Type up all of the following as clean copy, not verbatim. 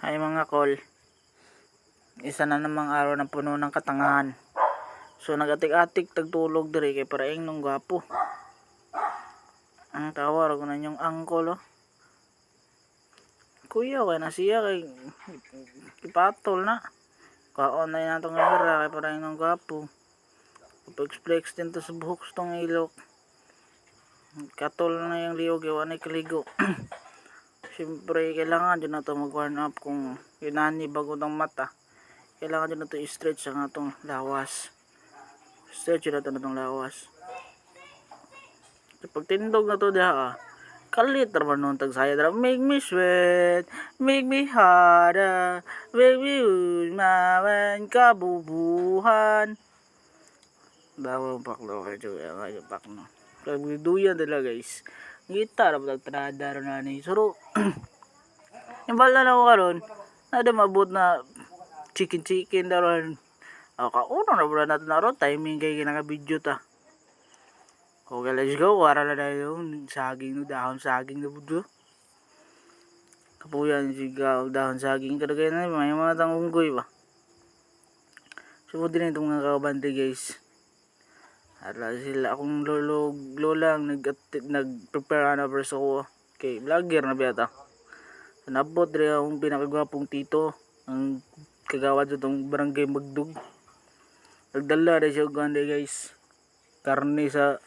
Ay mga kol, isa na namang araw ng puno ng katangahan. So nagatik-atik tagtulog diri kay paraing nung gwapo. Ang tawar ko na yung angkol oh. Kuya kay na siya kay ipatol na. Kaon na yun natong era kay paraing nung gwapo. Pag-flex din to sa buhok tong ilok. Katol na yung liog yawan ay kaligo. Siyempre kailangan dyan na ito mag-warm up kung inani bago ng mata. Kailangan dyan na ito i-stretch ang atong lawas. Stretch na ito na itong lawas. Pag tindog na ito diha kalit naman nung tagsaya dara. Make me sweat, make me harder, make me mawan kabubuhan. Bawang paklo kayo yung pakno. Pag duyan talaga guys. Gitar pa tagtrada ron na ni suro. Yung bala na ko karon, nada mabot na chicken daron. Kauno na bala natin na ron timing kay ginaka video ta. Okay, let's go. Wara na yung saging no dahon saging na budyo. Kapuyan sigaw dahon saging kadagay na may mga tangunggoy ba. So din itong mga kabante guys. Ara sila akong lolang nag-prepare na verso ko. Okay, vlogger na biyata. Nabot rin akong pinakagwapong tito. Ang kagawad sa itong barangay Magdug. Nagdala rin siya ganda guys. Karne sa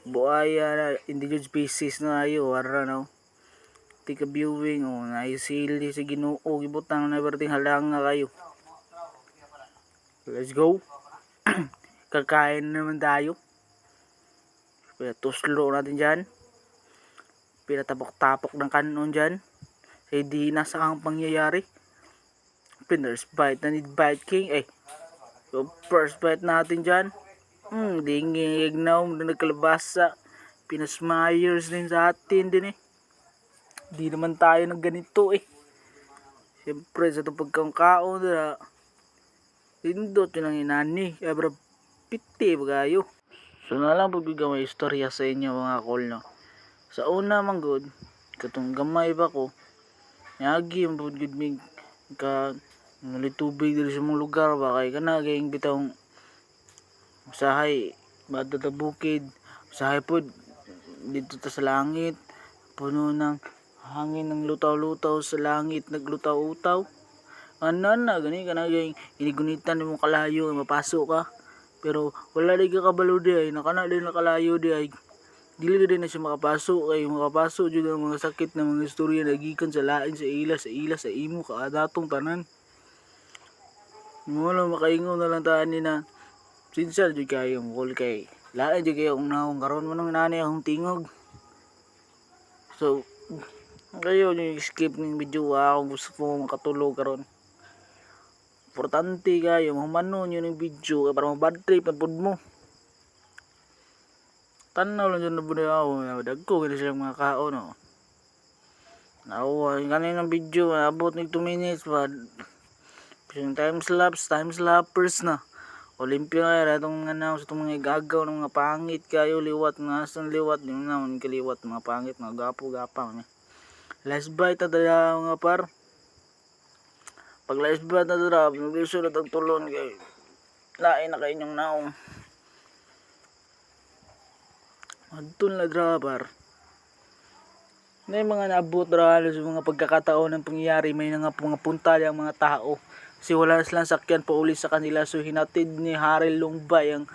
buaya na indigenous species na ayo. Ara no. Tika viewing o na sili sa Ginoo. Gibutang na berting halang nga kayo. Let's go. Kakain naman tayo. Tuslo natin dyan. Pinatapok-tapok ng kanon dyan. Hindi na sa ang pangyayari. First bite na need bite king. So first bite natin dyan. Dingig na nagkalabasa. Pinasmayers din sa atin din Di naman tayo ng ganito Siyempre sa itong pagkangkaon Lindot yun ang inani. Kaya piti ba kayo? So na lang pagbigaw may istorya sa inyo mga kol no. Sa una man good, katong gamay ba ko. Nyagi ang good mig ka ngali tubig diri sa mong lugar ba kay kana gayeng bitong usahay bada ta bukid. Usahay pod dito ta sa langit. Puno ng hangin ng lutaw-lutaw sa langit naglutaw-utaw. Ano na gani kana gayeng inigunitan mo kalayo mapasok ka. Pero wala din ka kabalo di nakana din nakalayo di dili din na siya makapasok makapasok jud ang mga sakit na mga istorya nagikan sa lain sa ila sa imo kadatong tanan. Mo lang makaingon na lang tani na sincere jud kayo mukol kay lain jud kayo ang naong karon mo nang nanay akong tingog. So kayo ni skip ning video ako gusto ko makatulog karon. Importante kayo mahumanon yun yung video para mabad trip na pod mo. Tanaw lang dyan na buday ako. Dagko gano'n silang mga kao no. Nawa kaninang video abot ng 2 minutes pa. Yung time slappers na. Olympia na itong mga itong mga igagaw ng mga pangit kayo liwat nga asan liwat yung naman kaliwat mga pangit mga gapo-gapang. Last bite na tayo mga par. Pag last bite na drop, nagbiso na itong tulon kay lain na kayo inyong naong. Adtun na dropper. May mga naabot ralo sa mga pagkakataon ng pangyayari may mga punta ang mga tao. Kasi wala silang sakyan pa uli sa kanila so hinatid ni Harel Longbay ang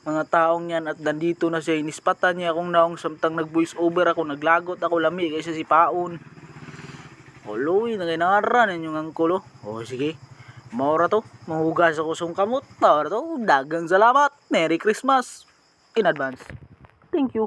mga taong yan at nandito na siya. Inispatan niya akong naong samtang nag voice over ako naglagot ako lami kasi si Paon. Oloy na kinaran yung angkolo. Sige. Maura to. Mahugas ako sa kamot. Maura to. Dagang salamat. Merry Christmas. In advance. Thank you.